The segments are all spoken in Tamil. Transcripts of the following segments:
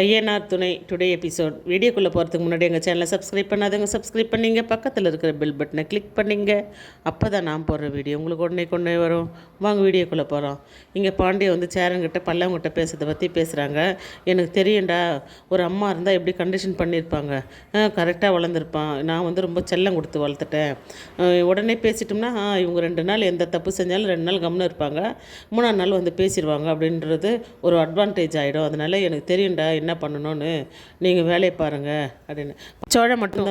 ஐயனார் துணை டுடே எபிசோட். வீடியோக்குள்ளே போகிறதுக்கு முன்னாடி எங்கள் சேனலை சப்ஸ்கிரைப் பண்ணாதவங்க சப்ஸ்கிரைப் பண்ணிங்க, பக்கத்தில் இருக்கிற பெல் பட்டனை கிளிக் பண்ணிங்க. அப்போ தான் நான் போடுற வீடியோ உங்களுக்கு உடனே வரும். வாங்க வீடியோக்குள்ளே போகிறோம். இங்கே பாண்டிய வந்து சேரங்கிட்ட பல்லவங்கிட்ட பேசுறதை பற்றி பேசுகிறாங்க. எனக்கு தெரியும்டா, ஒரு அம்மா இருந்தால் எப்படி கண்டிஷன் பண்ணியிருப்பாங்க, கரெக்டாக வளர்ந்துருப்பான். நான் வந்து ரொம்ப செல்லம் கொடுத்து வளர்த்துட்டேன். உடனே பேசிட்டோம்னா இவங்க 2 நாள் எந்த தப்பு செஞ்சாலும் 2 நாள் கம்முன்னு இருப்பாங்க, 3ஆம் நாள் வந்து பேசிடுவாங்க அப்படின்றது ஒரு அட்வான்டேஜ் ஆகிடும். அதனால் எனக்கு தெரியும்டா என்ன பண்ணணும்னு, நீங்கள் வேலையை பாருங்கள் அப்படின்னு. சோழ மட்டும்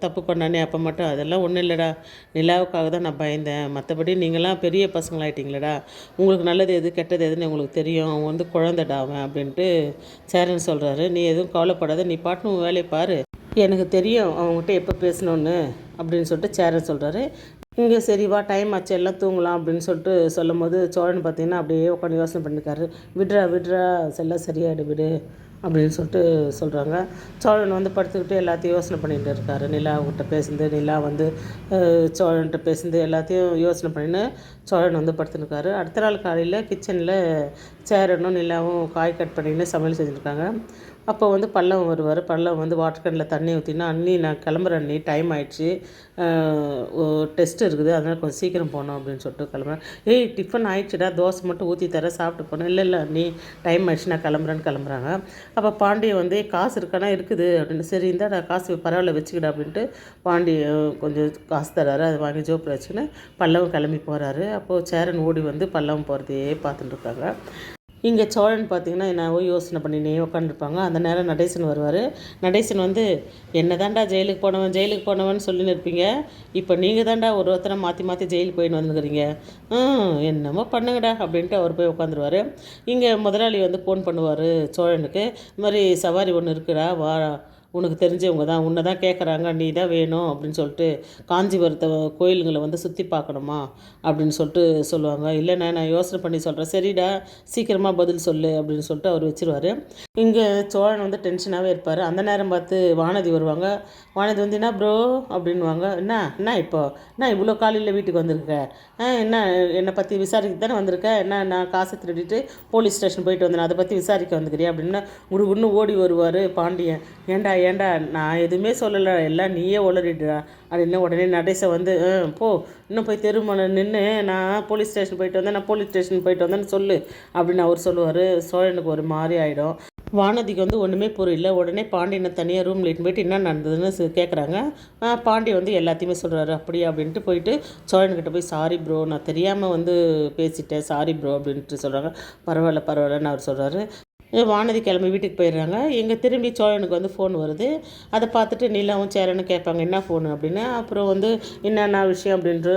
தப்பு பண்ணானே அப்போ மட்டும் அதெல்லாம் ஒன்றும் இல்லைடா, நிலாவுக்காக தான் நான் பயந்தேன், மற்றபடி நீங்களாம் பெரிய பசங்களாயிட்டீங்களடா, உங்களுக்கு நல்லது எது கெட்டது எதுன்னு உங்களுக்கு தெரியும், அவன் வந்து குழந்தைடா அவன் அப்படின்ட்டு சேரன் சொல்கிறாரு. நீ எதுவும் கவலைப்படாத, நீ பாட்டு வேலையை பாரு, எனக்கு தெரியும் அவங்ககிட்ட எப்போ பேசணுன்னு அப்படின்னு சொல்லிட்டு சேரன் சொல்கிறாரு. இங்கே சரி வா டைம் ஆச்சு எல்லாம் தூங்கலாம் அப்படின்னு சொல்லிட்டு சொல்லும் போது சோழன் பார்த்திங்கன்னா அப்படியே உட்காந்து யோசனை பண்ணியிருக்காரு. விட்றா எல்லாம் சரியாயிடு விடு அப்படின்னு சொல்லிட்டு சொல்கிறாங்க. சோழன் வந்து படுத்துக்கிட்டு எல்லாத்தையும் யோசனை பண்ணிகிட்டு இருக்காரு. நிலாவுக்கிட்ட பேசுந்து, நிலா வந்து சோழன்கிட்ட பேசுந்து எல்லாத்தையும் யோசனை பண்ணின்னு சோழன் வந்து படுத்துருக்காரு. அடுத்த நாள் காலையில் கிச்சனில் சேரனும் நிலாவும் காய் கட் பண்ணின்னு சமையல் செஞ்சுருக்காங்க. அப்போ வந்து பல்லவன் வருவார். பல்லவன் வந்து வாட்டர் கேனில் தண்ணி ஊற்றினா, அண்ணி நான் கிளம்புறேன், அண்ணி டைம் ஆகிடுச்சு, டெஸ்ட் இருக்குது, அதனால் கொஞ்சம் சீக்கிரம் போகணும் அப்படின்னு சொல்லிட்டு கிளம்புறேன். ஏய் டிஃபன் ஆயிடுச்சுடா, தோசை மட்டும் ஊற்றி தர சாப்பிட்டு போனேன். இல்லை அண்ணி டைம் ஆயிடுச்சு, நான் கிளம்புறாங்க. அப்போ பாண்டிய வந்து காசு இருக்கானா, இருக்குது அப்படின்னு. சரி இந்தா காசு பரவாயில்ல வச்சுக்கிடா அப்படின்ட்டு பாண்டிய கொஞ்சம் காசு தராரு. அதை வாங்கி ஜோப்பில் வச்சுன்னு பல்லவன் கிளம்பி போகிறாரு. அப்போது சேரன் ஓடி வந்து பல்லவன் போகிறதையே பார்த்துட்டு இருக்காங்க. இங்கே சோழன் பார்த்திங்கன்னா என்னவோ யோசனை பண்ணினே உட்காந்துருப்பாங்க. அந்த நேரம் நடேசன் வருவார். நடேசன் வந்து என்ன தாண்டா ஜெயிலுக்கு போனவன் சொல்லின்னு இருப்பீங்க, இப்போ நீங்கள் தாண்டா ஒருத்தரை மாற்றி ஜெயிலுக்கு போயின்னு வந்துக்கிறீங்க, என்னமோ பண்ணுங்கடா அப்படின்ட்டு அவர் போய் உட்காந்துருவார். இங்கே முதலாளி வந்து ஃபோன் பண்ணுவார் சோழனுக்கு, இது மாதிரி சவாரி ஒன்று இருக்குடா, வா, உனக்கு தெரிஞ்சவங்க தான், உன்னை தான் கேட்குறாங்க, நீ தான் வேணும் அப்படின்னு சொல்லிட்டு காஞ்சிபுரத்தை கோயிலுங்களை வந்து சுற்றி பார்க்கணுமா அப்படின்னு சொல்லிட்டு சொல்லுவாங்க. இல்லைண்ணா நான் யோசனை பண்ணி சொல்கிறேன், சரிடா சீக்கிரமாக பதில் சொல்லு அப்படின்னு சொல்லிட்டு அவர் வச்சுருவார். இங்கே சோழன் வந்து டென்ஷனாகவே இருப்பார். அந்த நேரம் பார்த்து வானதி வருவாங்க. வானதி வந்து என்ன ப்ரோ அப்படின்வாங்க. என்ன இப்போ என்ன இவ்வளோ காலையில் வீட்டுக்கு வந்திருக்க, என்ன என்னை பற்றி விசாரிக்க தானே வந்திருக்க, என்ன நான் காசை திருடிட்டு போலீஸ் ஸ்டேஷன் போயிட்டு வந்தேன், அதை பற்றி விசாரிக்க வந்துக்கிறியா அப்படின்னா இன்னும் ஓடி வருவார் பாண்டியன். ஏண்டா நான் எதுவுமே சொல்லலை, எல்லாம் நீயே உளறிடுறா அப்படின்னு. உடனே நடேசை வந்து போ இன்னும் போய் தெருமனை நின்று நான் போலீஸ் ஸ்டேஷன் போயிட்டு வந்தேன்னு சொல்லு அப்படின்னு அவர் சொல்லுவார். சோழனுக்கு ஒரு மாதிரி ஆகிடும். வானதிக்கு வந்து ஒன்றுமே புரியல. உடனே பாண்டியனை தனியாக ரூமில் இட்டு போயிட்டு என்ன நடந்ததுன்னு கேட்குறாங்க. பாண்டி வந்து எல்லாத்தையுமே சொல்கிறாரு. அப்படியே அப்படின்ட்டு போயிட்டு சோழன்கிட்ட போய் சாரி ப்ரோ, நான் தெரியாமல் வந்து பேசிட்டேன், சாரி ப்ரோ அப்படின்ட்டு சொல்கிறாங்க. பரவாயில்லன்னு அவர் சொல்கிறாரு. வானதி கிளம்பி வீட்டுக்கு போயிடுறாங்க. எங்கே திரும்பி சோழனுக்கு வந்து ஃபோன் வருது. அதை பார்த்துட்டு நிலாவும் சேரன்னு கேட்பாங்க என்ன ஃபோனு அப்படின்னு. அப்புறம் வந்து என்னென்ன விஷயம் அப்படின்ட்டு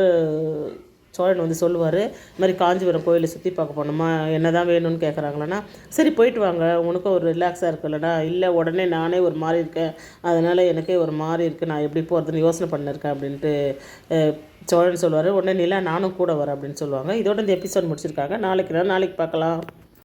சோழன் வந்து சொல்லுவார். இது மாதிரி காஞ்சிபுரம் கோயிலை சுற்றி பார்க்க போனோமா, என்ன தான் வேணும்னு கேட்குறாங்களேண்ணா, சரி போயிட்டு வாங்க, உனக்கும் ஒரு ரிலாக்ஸாக இருக்குல்லண்ணா. இல்லை உடனே நானே ஒரு மாதிரி இருக்கேன், அதனால் எனக்கே ஒரு மாதிரி இருக்குது, நான் எப்படி போகிறதுன்னு யோசனை பண்ணியிருக்கேன் அப்படின்ட்டு சோழன் சொல்லுவார். உடனே நிலா நானும் கூட வரேன் அப்படின்னு சொல்லுவாங்க. இதோட இந்த எபிசோட் முடிச்சிருக்காங்க. நாளைக்கு பார்க்கலாம்.